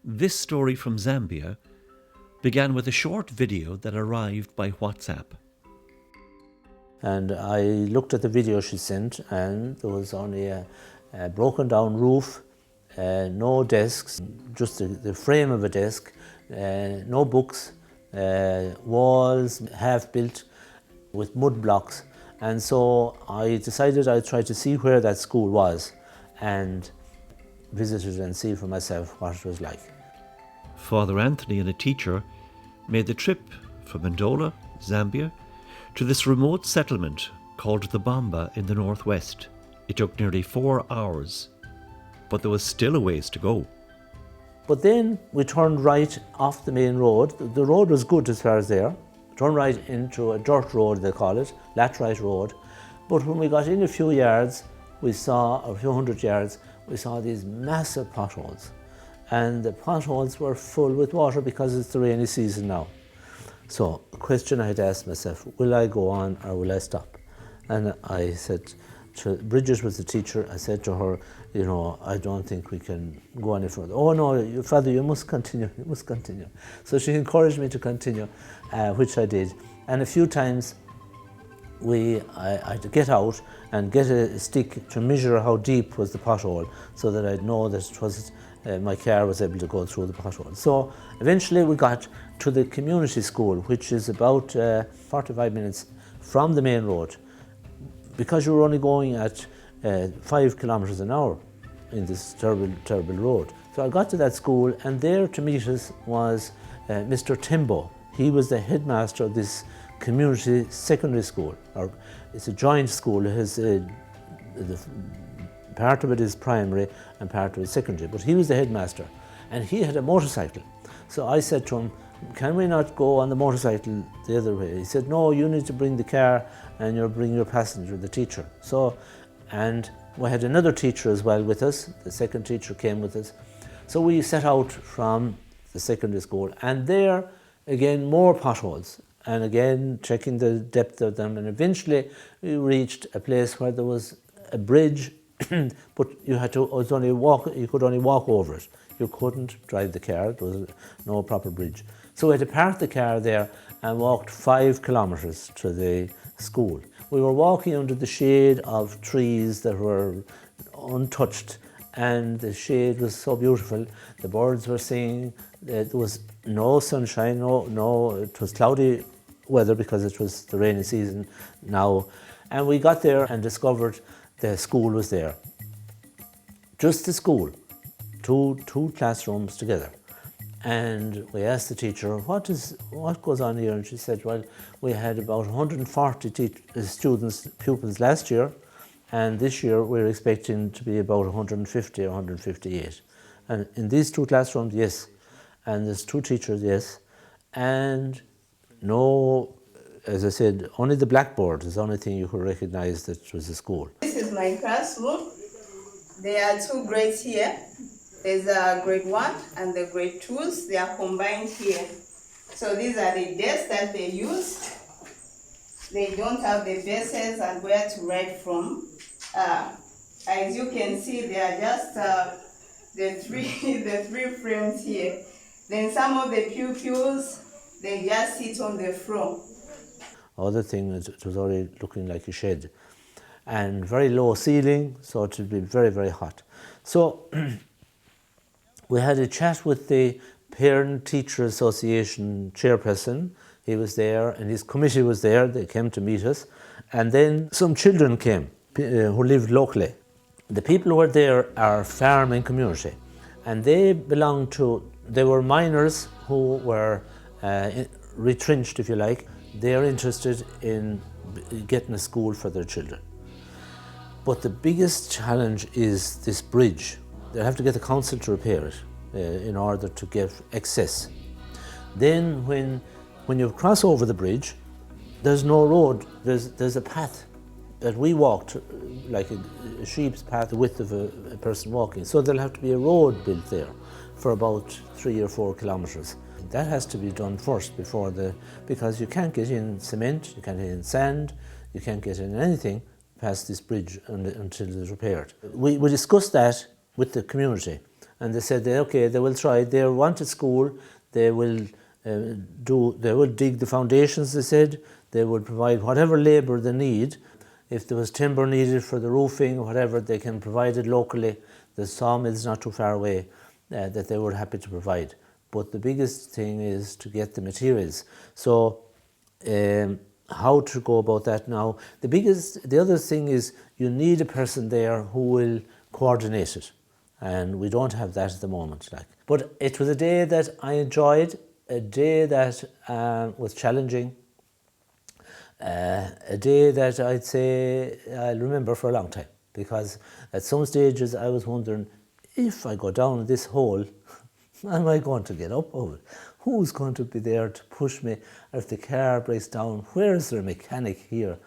This story from Zambia began with a short video that arrived by WhatsApp. And I looked at the video she sent, and there was only a broken down roof, no desks, just the frame of a desk, no books, walls half built with mud blocks. And so I decided I'd try to see where that school was and visit it and see for myself what it was like. Father Anthony and a teacher made the trip from Ndola, Zambia, to this remote settlement called the Bamba in the northwest. It took nearly 4 hours, but there was still a ways to go. But then we turned right off the main road. The road was good as far as there. Turned right into a dirt road, they call it, laterite road. But when we got in a few yards, a few hundred yards, we saw these massive potholes. And the potholes were full with water because it's the rainy season now. So a question I had asked myself, will I go on or will I stop? And I said to Bridget, was the teacher, I said to her, I don't think we can go any further. Oh no, Father, you must continue, you must continue. So she encouraged me to continue, which I did. And a few times I had to get out and get a stick to measure how deep was the pothole so that I'd know that it was my car was able to go through the pothole. So eventually we got to the community school, which is about 45 minutes from the main road, because you were only going at 5 kilometres an hour in this terrible, terrible road. So I got to that school, and there to meet us was Mr. Timbo. He was the headmaster of this community secondary school, or it's a joint school. It has part of it is primary and part of it is secondary, but he was the headmaster and he had a motorcycle. So I said to him, can we not go on the motorcycle the other way? He said, no, you need to bring the car and you'll bring your passenger, the teacher. So, and we had another teacher as well with us. The second teacher came with us. So we set out from the secondary school, and there again more potholes, and again checking the depth of them, and eventually we reached a place where there was a bridge but you could only walk over it. You couldn't drive the car, there was no proper bridge. So we had to park the car there and walked 5 kilometres to the school. We were walking under the shade of trees that were untouched, and the shade was so beautiful. The birds were singing, there was no sunshine, it was cloudy weather because it was the rainy season now. And we got there and discovered the school was there. Just the school, two classrooms together. And we asked the teacher, what goes on here? And she said, well, we had about 140 pupils last year, and this year we're expecting to be about 150 or 158. And in these 2 classrooms, yes. And there's 2 teachers, yes. And no, as I said, only the blackboard is the only thing you could recognize that it was a school. This is my classroom. There are 2 grades here. There's a grade 1 and the grade 2s. They are combined here. So these are the desks that they use. They don't have the bases and where to write from. As you can see, they are just the three frames here. Then some of the pupils, they just sit on the floor. Other thing is it was already looking like a shed, and very low ceiling, so it would be very, very hot. So we had a chat with the Parent Teacher Association chairperson. He was there and his committee was there. They came to meet us, and then some children came who lived locally. The people who were there are farming community, and they were miners who were retrenched, if you like. They're interested in getting a school for their children. But the biggest challenge is this bridge. They'll have to get the council to repair it in order to get access. Then when you cross over the bridge, there's no road, there's a path that we walked, like a sheep's path, the width of a person walking. So there'll have to be a road built there for about 3 or 4 kilometres. That has to be done first because you can't get in cement, you can't get in sand, you can't get in anything past this bridge until it's repaired. We discussed that with the community, and they said they will try. They want a school. They will they will dig the foundations. They said they will provide whatever labour they need. If there was timber needed for the roofing or whatever, they can provide it locally. The sawmill is not too far away, that they were happy to provide. But the biggest thing is to get the materials. So how to go about that now? The other thing is you need a person there who will coordinate it. And we don't have that at the moment. But it was a day that I enjoyed, a day that was challenging, a day that I'd say I'll remember for a long time, because at some stages I was wondering, if I go down this hole, am I going to get up over it? Who's going to be there to push me? Or if the car breaks down, where is there a mechanic here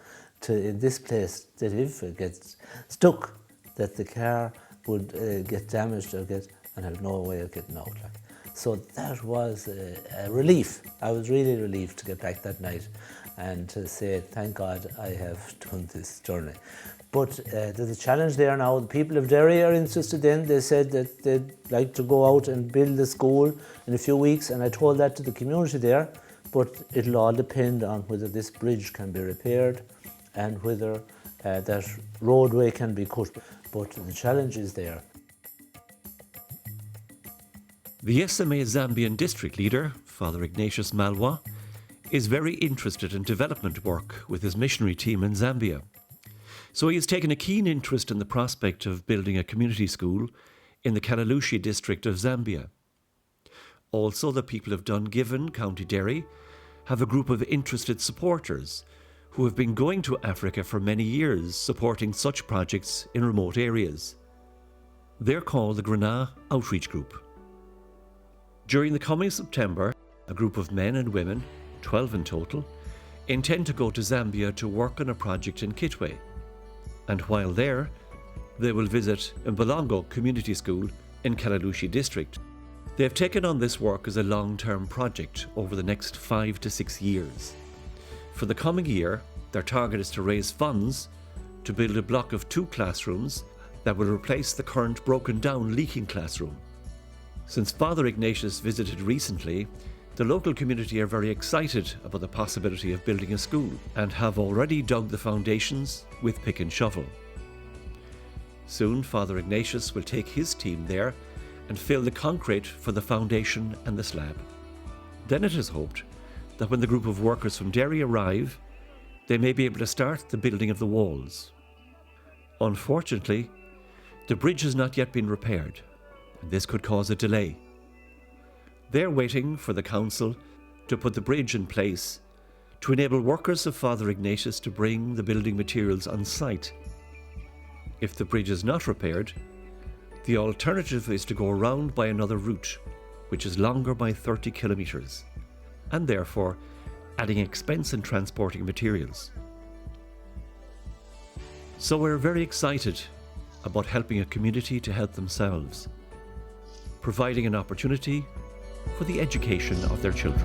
in this place that if it gets stuck, that the car would get damaged and have no way of getting out. So that was a relief. I was really relieved to get back that night and to say, thank God I have done this journey. But there's a challenge there now. The people of Derry are interested in. They said that they'd like to go out and build a school in a few weeks, and I told that to the community there. But it'll all depend on whether this bridge can be repaired and whether that roadway can be cut. But the challenge is there. The SMA Zambian district leader, Father Ignatius Malwa, is very interested in development work with his missionary team in Zambia. So he has taken a keen interest in the prospect of building a community school in the Kalalushi district of Zambia. Also, the people of Dungiven, County Derry, have a group of interested supporters who have been going to Africa for many years supporting such projects in remote areas. They're called the Granada Outreach Group. During the coming September, a group of men and women, 12 in total, intend to go to Zambia to work on a project in Kitwe. And while there, they will visit Mbalongo Community School in Kalalushi district. They have taken on this work as a long-term project over the next 5 to 6 years. For the coming year, their target is to raise funds to build a block of 2 classrooms that will replace the current broken-down leaking classroom. Since Father Ignatius visited recently, the local community are very excited about the possibility of building a school and have already dug the foundations with pick and shovel. Soon, Father Ignatius will take his team there and fill the concrete for the foundation and the slab. Then it is hoped that when the group of workers from Derry arrive, they may be able to start the building of the walls. Unfortunately, the bridge has not yet been repaired, and this could cause a delay. They're waiting for the council to put the bridge in place to enable workers of Father Ignatius to bring the building materials on site. If the bridge is not repaired, the alternative is to go around by another route, which is longer by 30 kilometres, and therefore adding expense in transporting materials. So we're very excited about helping a community to help themselves, providing an opportunity for the education of their children.